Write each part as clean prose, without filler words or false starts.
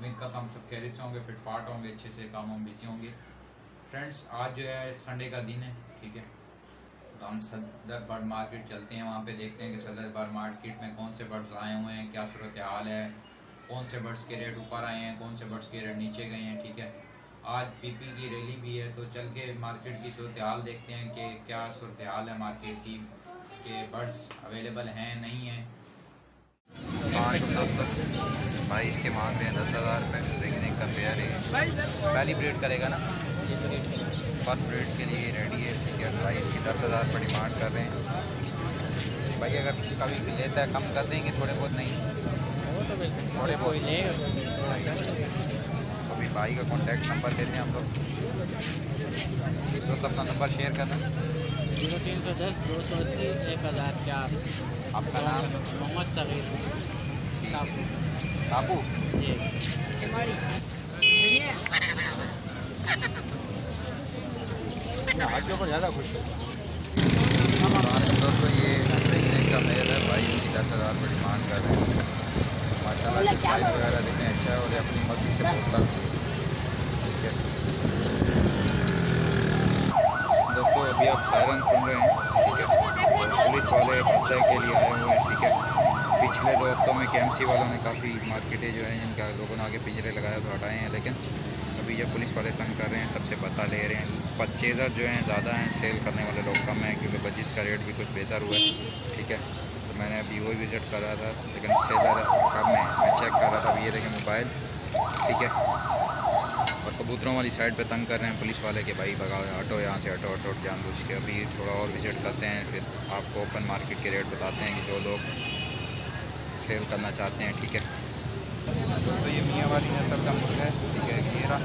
उम्मीद करता हूँ सब खैरियत से होंगे, फिटफाट होंगे, अच्छे से काम में बिजी होंगे। फ्रेंड्स आज जो है संडे का दिन है, ठीक है, तो हम सदर बर्ड मार्केट चलते हैं। वहाँ पे देखते हैं कि सदर बर्ड मार्केट में कौन से बर्ड्स आए हुए हैं, क्या सूरत हाल है, कौन से बर्ड्स के रेट ऊपर आए हैं, कौन से बर्ड्स के रेट नीचे गए हैं। ठीक है, आज पीपी की रैली भी है, तो चल के मार्केट की सूरत हाल देखते हैं कि क्या सूरत हाल है मार्केट की, कि बर्ड्स अवेलेबल हैं नहीं हैं। भाई इसके मांग रहे हैं 10,000 रुपये, लेकिन एक का पेयर है, पहली ब्रीड करेगा ना, फर्स्ट ब्रीड के लिए रेडी है। ठीक है भाई, इसकी 10,000 रुपये डिमांड कर रहे हैं। भाई अगर कभी लेता है कम कर देंगे थोड़े बहुत, नहीं थोड़े बहुत लेगा। अभी भाई का कॉन्टैक्ट नंबर देते हैं हम लोग, तो अपना नंबर शेयर करना। 0310 280 1004। आपका नाम? मोहम्मद सगीर काबू जी। हाथ के ऊपर ज़्यादा खुश है दोस्तों। ये देखने का मेल है भाई, इसकी 10,000 रुपये डिमांड कर रहे हैं। माशाल्लाह से प्राइस वगैरह देखने अच्छा है और ये अपनी मर्जी से बोलता। ठीक है दोस्तों, अभी आप सायरन सुन रहे हैं। ठीक है, पुलिस वाले हफ्ते के लिए आए हुए हैं। ठीक है, पिछले 2 हफ्तों में KMC वालों ने काफ़ी मार्केटें जो हैं जिनका लोगों ने आगे पिंजरे लगाया तो हटाए हैं, लेकिन अभी जब पुलिस वाले तंग कर रहे हैं, सबसे पता ले रहे हैं। परचेज़र जो हैं ज़्यादा हैं, सेल करने वाले लोग कम हैं, क्योंकि बजिस का रेट भी कुछ बेहतर हुआ है। ठीक है, तो मैंने अभी वही विज़िट कर रहा था, लेकिन सेलर कम है। मैं चेक कर रहा था, अभी ये देखें मोबाइल। ठीक है, और कबूतरों वाली साइड पे तंग कर रहे हैं पुलिस वाले के भाई भगाओ, हटो यहाँ से, हटो हटो जानबूझ के। अभी थोड़ा और विज़िट करते हैं, फिर आपको ओपन मार्केट के रेट बताते हैं कि जो लोग सेल करना चाहते हैं। ठीक है, तो ये मियाँ वाली नस्ल का मुर्गा है। ठीक है, घेरा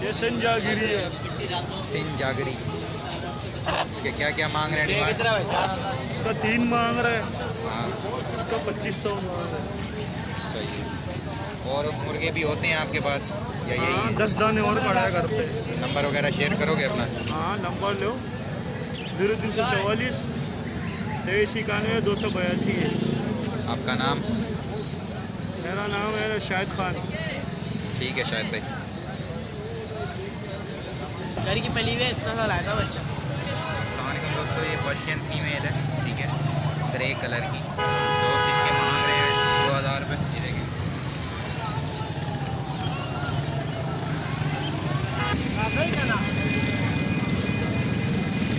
ये सिंजागिरी है। सिंजागिरी, इसके क्या क्या मांग रहे हैं? इसका 3 मांग रहे हैं। हाँ, इसका 2500 मांग रहे हैं। सही है। और मुर्गे भी होते हैं आपके पास या यही? हाँ, 10 दाने और पड़ा है घर पे। नंबर वगैरह शेयर करोगे अपना? हाँ, नंबर लो 0344 2391 282 है। आपका नाम? मेरा नाम है शाहिद खान। ठीक है शाहिद भाई। घर की पली हुई इतना सा लाया था बच्चा। अस्सलामुअलैकुम दोस्तों, ये पर्शियन फीमेल है। ठीक है, ग्रे कलर की। दोस्त इसके मांग रहे हैं 2000 रुपये। ये देखें,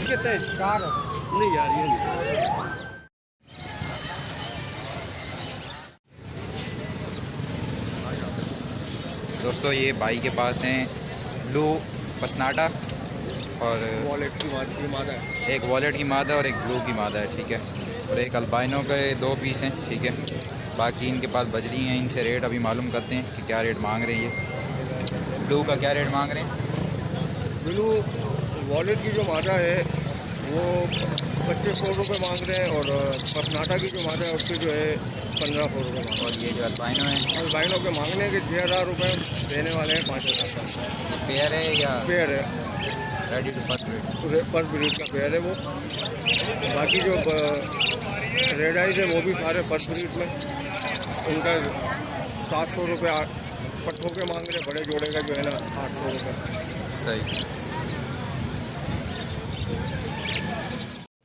कितने? 4 नहीं यार, ये नहीं। दोस्तों ये भाई के पास हैं ब्लू पसनाटा और वॉलेट की मादा है। एक वॉलेट की मादा और एक ब्लू की मादा है। ठीक है, और एक अल्बाइनो के 2 पीस हैं। ठीक है, बाकी इनके पास बजरी हैं। इनसे रेट अभी मालूम करते हैं कि क्या रेट मांग रहे हैं। ये ब्लू का क्या रेट मांग रहे हैं? ब्लू वॉलेट की जो मादा है वो 2500 रुपये मांग रहे हैं, और पसनाटा की जो मादा है उसके जो है 1500 रुपये मांग रहे और ये जो अल्बाइनो है? हैं। अल्बाइनो के मांगने के 6000 रुपये, देने वाले हैं 5000 का। पेयर है या पेयर है, रेडी टू फर्स्ट रेट? पर ब्रीड का पेयर है वो। बाकी जो रेड आइज है वो भी सारे फर्स्ट ब्रीड में। उनका 700 रुपये पट्ठों के मांग रहे, बड़े जोड़े का जो है ना 800 रुपये। सही।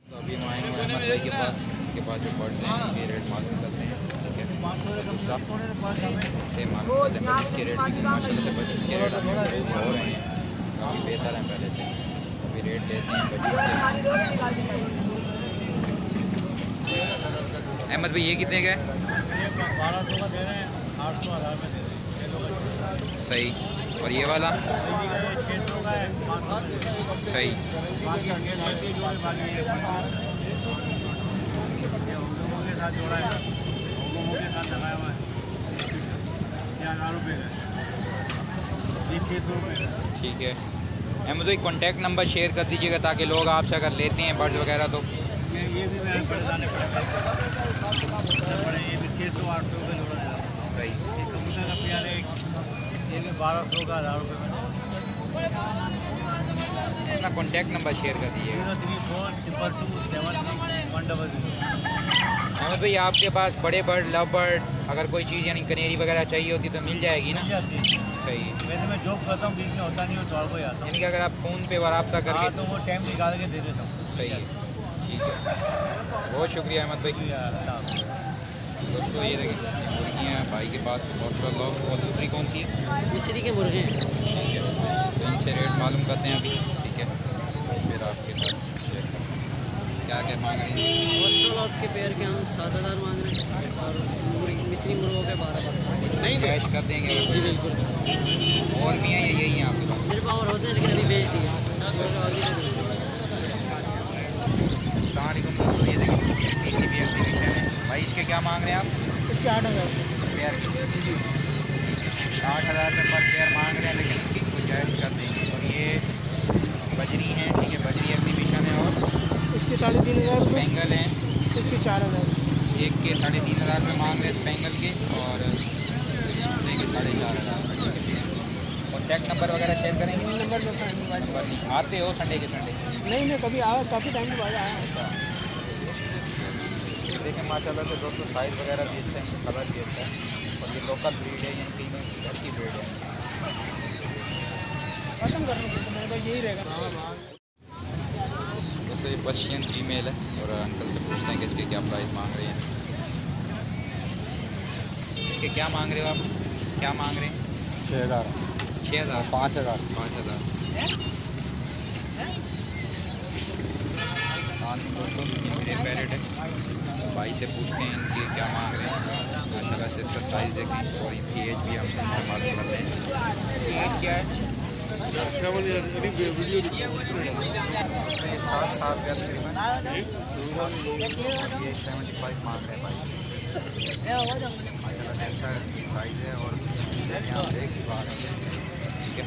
तो अभी हम आए हैं अहमद भाई के पास जो बर्ड्स हैं उनके रेट मालूम करते हैं। ठीक है, दूसरा से मालूम करते हैं बच्चे के रेट भी। माशाल्लाह से बच्चे के रेट अभी हो रहे हैं, काफ़ी बेहतर हैं पहले से। अभी रेट देते हैं बच्चे के। अहमद भाई ये कितने का है? 1200 का दे रहे हैं, 800 1000 में दे रहे हैं। सही। और ये वाला? 600 का है, 500 सही। बाकी साथ जोड़ा है, के साथ लगाया हुआ है। 1000 रुपये का, ये 600 रुपये का। ठीक है, अहमद भाई कॉन्टैक्ट नंबर शेयर कर दीजिएगा ताकि लोग आपसे अगर लेते हैं बर्ड्स वगैरह तो। ये भी मैं परेशान पड़ता है, ये भी 600-800 का जोड़ा है। सही। ये कबूतर का प्यार है, ये भी 1200 का 1000 रुपये में। अपना कॉन्टैक्ट नंबर शेयर कर दीजिएगा। 03422731100। अहमद भाई आपके पास बड़े बर्ड, लव बर्ड, अगर कोई चीज़ यानी कनेरी वगैरह चाहिए होती तो मिल जाएगी ना? सही है। वैसे मैं जॉब करता हूँ, बीच में होता नहीं, और दौड़ को आता हूँ। यानी कि अगर आप फ़ोन पे रब्ता करके तो वो टाइम निकाल के दे देता हूँ। सही है, ठीक है, बहुत शुक्रिया अहमद भाई। दोस्तों ये देखिए मुर्गियाँ भाई के पास माशाल्लाह। और दूसरी कौन सी है? मिस्री के मुर्गे। ठीक है, तो इनसे रेट मालूम करते हैं अभी, ठीक है, फिर आपके साथ क्या क्या मांग रहे हैं। ऑस्ट्रेलॉप के पेयर के हम 7000 मांग रहे हैं, और मिस्री मुर्गों के 1200। नहीं कैश कर देंगे अगर जी बिल्कुल। और भी हैं या यही हैं आपके पास? मेरे पास और होते हैं, लेकिन अभी बेच दिए। दोस्तों ये देखिए PCB एग्जीबिशन है भाई, इसके क्या मांग रहे हैं आप? इसके 8000 पेयर 60,000 रुपये पर पेयर मांग रहे हैं, लेकिन इसकी गुंजाइश कर देंगे। और ये बजरी है, ठीक है, बजरी एग्जीबिशन है। और इसके 3500 रुपये, स्पेंगल हैं, इसके 4000। एक के 3,500 रुपये मांग रहे हैं स्पेंगल के, और दूसरे के 4,500। कॉन्टैक्ट नंबर वगैरह शेयर करेंगे? नंबर जो आते हो संडे के संडे? नहीं कभी आया, काफ़ी टाइम के बाद आया। देखें माशाल्लाह से दोस्तों साइज़ वगैरह भी अच्छा है, कलर भी अच्छा है। और ये लोकल ब्रीड है, यानी कि अच्छी ब्रीड है। पसंद करना तो मेरे पास यही रहेगा। दोस्तों ये पर्शियन फीमेल है, और अंकल से पूछते हैं कि इसके क्या प्राइस मांग रहे हैं। इसके क्या मांग रहे हो आप? क्या मांग रहे हैं? 6000 6,000 5000 5,000। दोस्तों ये मेरे पैरेट है, भाई से पूछते हैं इनके क्या मांग रहे हैं। माशाल्लाह से इसका साइज़ देखें, और इसकी एज भी हम इनसे मालूम करते हैं। एज क्या है? ये 7 साल का तकरीबन। ये 75 मांग रहे हैं भाई। माशाल्लाह से अच्छा साइज़ है, और आप देख भी पा रहे हैं, ठीक है।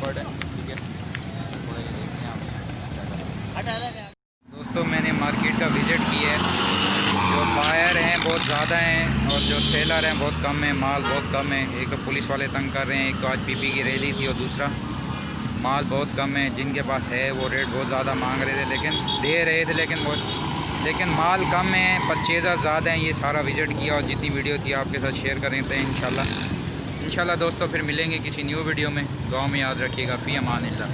बर्ड है, ठीक है, थोड़ा ये देखते हैं आप। दोस्तों मैंने मार्केट का विज़िट किया है, जो बायर हैं बहुत ज़्यादा हैं, और जो सेलर हैं बहुत कम है, माल बहुत कम है। एक तो पुलिस वाले तंग कर रहे हैं, एक तो आज PP की रैली थी, और दूसरा माल बहुत कम है। जिनके पास है वो रेट बहुत ज़्यादा मांग रहे थे, लेकिन दे रहे थे, लेकिन माल कम है, परचेज़र ज़्यादा हैं। ये सारा विज़िट किया, और जितनी वीडियो थी आपके साथ शेयर कर रहे थे। इंशाल्लाह दोस्तों फिर मिलेंगे किसी न्यू वीडियो में। दुआ में याद रखिएगा। फ़ी अमानिल्लाह।